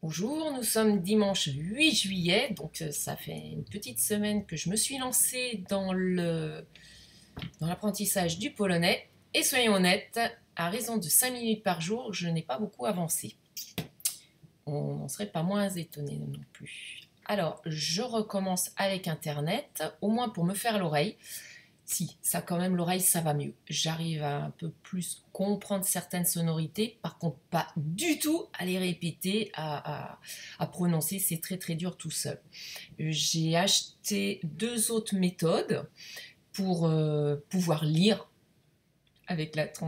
Bonjour, nous sommes dimanche 8 juillet, donc ça fait une petite semaine que je me suis lancée dans l'apprentissage du polonais. Et soyons honnêtes, à raison de 5 minutes par jour, je n'ai pas beaucoup avancé. On n'en serait pas moins étonné non plus. Alors, je recommence avec Internet, au moins pour me faire l'oreille. Si, ça quand même, l'oreille, ça va mieux. J'arrive à un peu plus comprendre certaines sonorités, par contre, pas du tout à les répéter, à prononcer, c'est très très dur tout seul. J'ai acheté deux autres méthodes pour pouvoir lire avec avec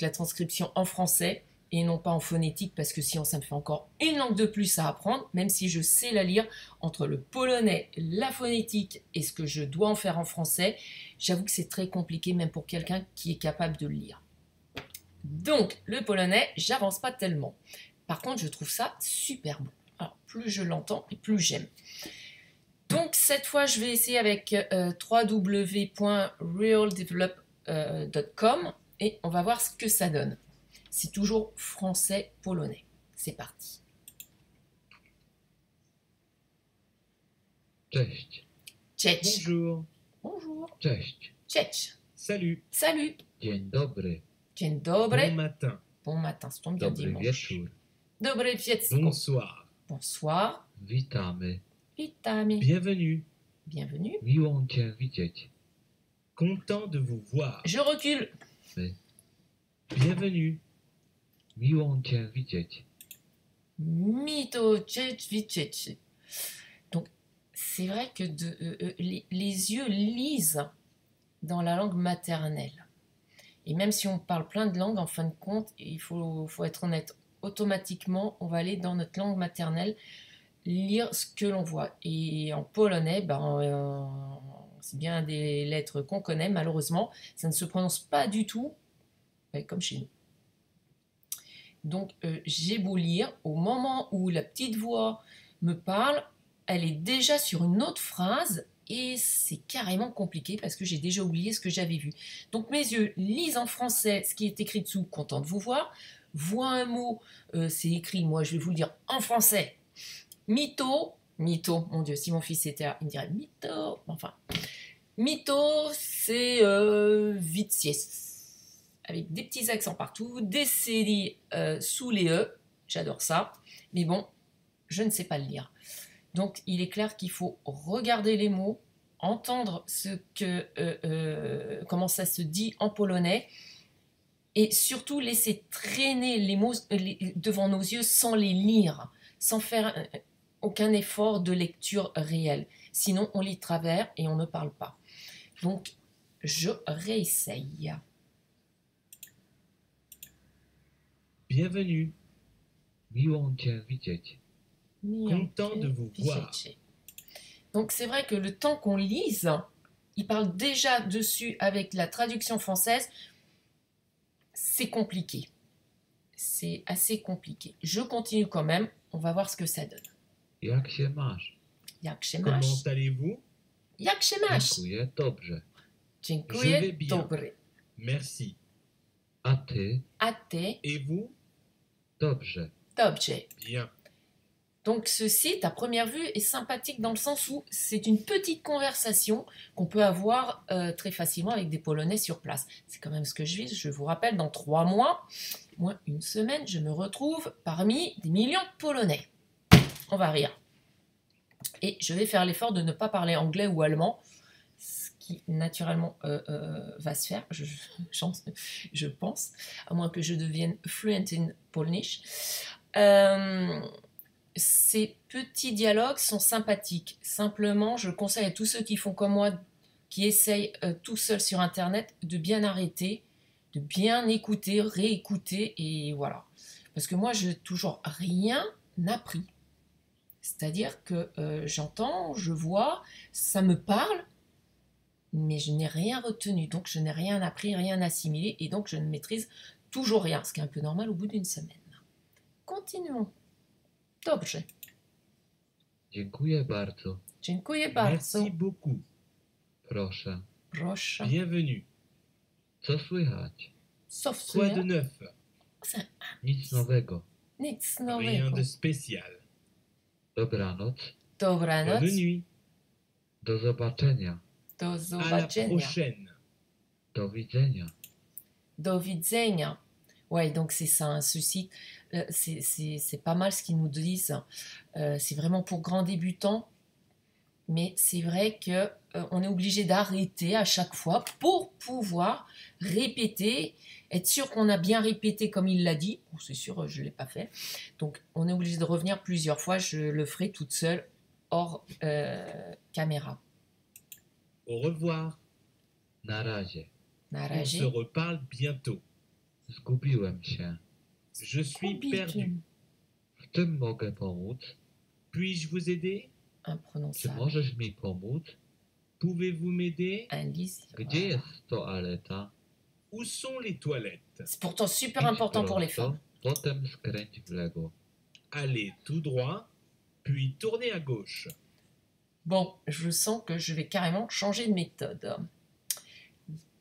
la transcription en français et non pas en phonétique, parce que sinon ça me fait encore une langue de plus à apprendre, même si je sais la lire. Entre le polonais, la phonétique et ce que je dois en faire en français, j'avoue que c'est très compliqué, même pour quelqu'un qui est capable de le lire. Donc, le polonais, j'avance pas tellement. Par contre, je trouve ça super bon. Alors, plus je l'entends et plus j'aime. Donc, cette fois, je vais essayer avec www.realdevelop.com et on va voir ce que ça donne. C'est toujours français-polonais. C'est parti. Cześć. Tchetch. Bonjour. Bonjour. Cześć. Tchetch. Salut. Salut. Dzień dobry. Dzień dobry. Bon matin. Bon matin, ça tombe bien Dobry dimanche. wieczór. Dobry wieczór. Bonsoir. Bonsoir. Witamy. Witamy. Bienvenue. Bienvenue. Miło cię widzieć. Content de vous voir. Je recule. Bienvenue. Miło cię widzieć. Mito tchetch vitchetch. Donc, c'est vrai que les yeux lisent dans la langue maternelle. Et même si on parle plein de langues, en fin de compte, il faut être honnête, automatiquement, on va aller dans notre langue maternelle lire ce que l'on voit. Et en polonais, c'est bien des lettres qu'on connaît, malheureusement, ça ne se prononce pas du tout comme chez nous. Donc, j'ai beau lire, au moment où la petite voix me parle, elle est déjà sur une autre phrase et c'est carrément compliqué parce que j'ai déjà oublié ce que j'avais vu. Donc, mes yeux lisent en français ce qui est écrit dessous, content de vous voir. Voient un mot, c'est écrit, moi je vais vous le dire en français. Mytho, mytho, mon Dieu, si mon fils était là, il me dirait mytho, enfin. Mytho, c'est Vitsies, avec des petits accents partout, des séries sous les E, j'adore ça, mais bon, je ne sais pas le lire. Donc il est clair qu'il faut regarder les mots, entendre comment ça se dit en polonais, et surtout laisser traîner les mots devant nos yeux sans les lire, sans faire aucun effort de lecture réelle. Sinon, on lit de travers et on ne parle pas. Donc, je réessaye. Bienvenue. Miło cię widzieć. Content de vous voir. Donc, c'est vrai que le temps qu'on lise, il parle déjà dessus avec la traduction française. C'est compliqué. C'est assez compliqué. Je continue quand même. On va voir ce que ça donne. Jak się masz? Jak się Comment masz? allez-vous? Jak się masz? Dziękuję, dobrze. Dziękuję, Je vais bien. dobry. Merci. A ty? A ty? Et vous? Dobrze. Dobrze. Bien. Donc ce site, à première vue, est sympathique dans le sens où c'est une petite conversation qu'on peut avoir très facilement avec des Polonais sur place. C'est quand même ce que je vis. Je vous rappelle, dans 3 mois, moins une semaine, je me retrouve parmi des millions de Polonais. On va rire. Et je vais faire l'effort de ne pas parler anglais ou allemand, ce qui naturellement va se faire, je pense, à moins que je devienne fluent in Polnish. Ces petits dialogues sont sympathiques. Simplement, je conseille à tous ceux qui font comme moi, qui essayent tout seuls sur Internet, de bien arrêter, de bien écouter, réécouter, et voilà. Parce que moi, je n'ai toujours rien appris. C'est-à-dire que j'entends, je vois, ça me parle, mais je n'ai rien retenu. Donc, je n'ai rien appris, rien assimilé, et donc je ne maîtrise toujours rien, ce qui est un peu normal au bout d'une semaine. Continuons. Dobrze. Dziękuję bardzo. Dziękuję bardzo. Merci beaucoup. Proszę. Proszę. Bienvenue. Co słychać? Co Quoi de neuf? Nic nowego. Nic Rien nowego. de spécial. Dobranoc. Dobranoc. Bonne nuit. Do zobaczenia. Do À la zobaczenia. prochaine. Do widzenia. Do widzenia. Ouais, donc c'est ça, hein, ce site, c'est pas mal ce qu'ils nous disent. C'est vraiment pour grands débutants, mais c'est vrai que on est obligé d'arrêter à chaque fois pour pouvoir répéter, être sûr qu'on a bien répété comme il l'a dit. Bon, c'est sûr, je ne l'ai pas fait. Donc, on est obligé de revenir plusieurs fois. Je le ferai toute seule, hors caméra. Au revoir. Na razie. On se Narazie. reparle bientôt. Zgubiłem się. Je suis perdu. W czym mogę pomóc? Puis-je vous aider? Czy Imprononçable. możesz mi pomóc? Pouvez-vous m'aider? Indicible. Gdzie jest toaleta? Où sont les toilettes? C'est pourtant super Idź important pour les prosto, femmes. potem skręć w lewo. Allez tout droit, puis tournez à gauche. Bon, je sens que je vais carrément changer de méthode.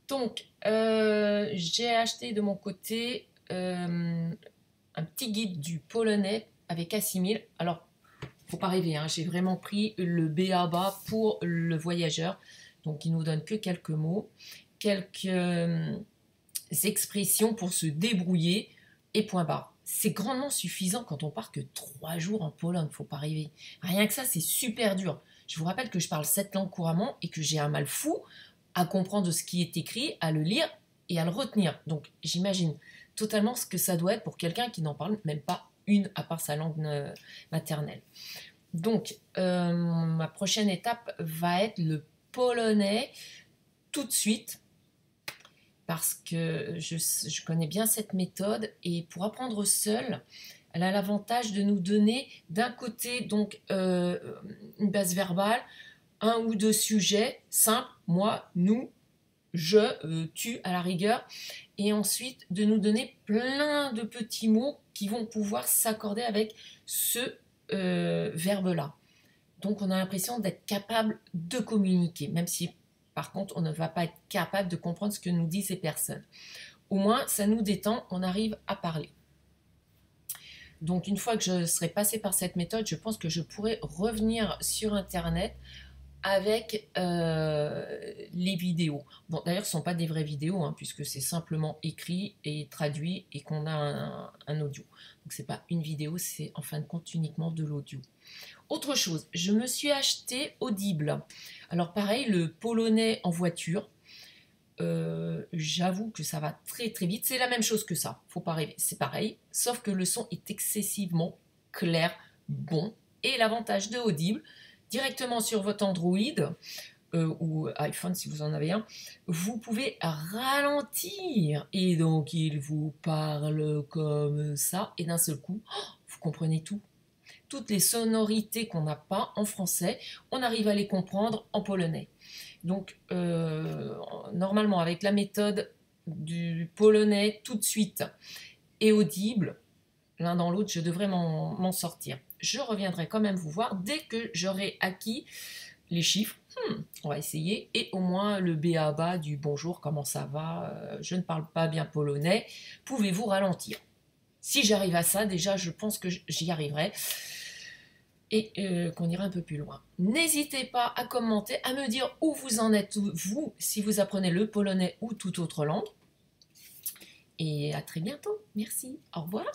Donc, j'ai acheté de mon côté un petit guide du polonais avec Assimil. Alors, faut pas rêver, hein, j'ai vraiment pris le b.a.-ba pour le voyageur. Donc, il nous donne que quelques mots, quelques expressions pour se débrouiller et point barre. C'est grandement suffisant quand on part que 3 jours en Pologne, faut pas rêver. Rien que ça, c'est super dur. Je vous rappelle que je parle 7 langues couramment et que j'ai un mal fou à comprendre ce qui est écrit, à le lire et à le retenir. Donc j'imagine totalement ce que ça doit être pour quelqu'un qui n'en parle même pas une à part sa langue maternelle. Donc ma prochaine étape va être le polonais tout de suite parce que je connais bien cette méthode et pour apprendre seul, elle a l'avantage de nous donner d'un côté donc une base verbale, 1 ou 2 sujets simples, moi, nous, je, tu à la rigueur, et ensuite de nous donner plein de petits mots qui vont pouvoir s'accorder avec ce verbe-là. Donc on a l'impression d'être capable de communiquer, même si par contre on ne va pas être capable de comprendre ce que nous disent ces personnes. Au moins ça nous détend, on arrive à parler. Donc une fois que je serai passée par cette méthode, je pense que je pourrai revenir sur Internet avec les vidéos. Bon, d'ailleurs, ce ne sont pas des vraies vidéos, hein, puisque c'est simplement écrit et traduit et qu'on a un audio. Donc, ce n'est pas une vidéo, c'est en fin de compte uniquement de l'audio. Autre chose, je me suis acheté Audible. Alors, pareil, le polonais en voiture. J'avoue que ça va très très vite. C'est la même chose que ça, faut pas rêver. C'est pareil, sauf que le son est excessivement clair, bon. Et l'avantage de Audible, directement sur votre Android ou iPhone si vous en avez un, vous pouvez ralentir et donc il vous parle comme ça et d'un seul coup, vous comprenez tout. Toutes les sonorités qu'on n'a pas en français, on arrive à les comprendre en polonais. Donc normalement avec la méthode du polonais tout de suite et Audible, l'un dans l'autre, je devrais m'en sortir. Je reviendrai quand même vous voir dès que j'aurai acquis les chiffres. On va essayer. Et au moins le b.a.-ba du bonjour, comment ça va, je ne parle pas bien polonais. Pouvez-vous ralentir? Si j'arrive à ça, déjà, je pense que j'y arriverai. Et qu'on ira un peu plus loin. N'hésitez pas à commenter, à me dire où vous en êtes, vous, si vous apprenez le polonais ou toute autre langue. Et à très bientôt. Merci. Au revoir.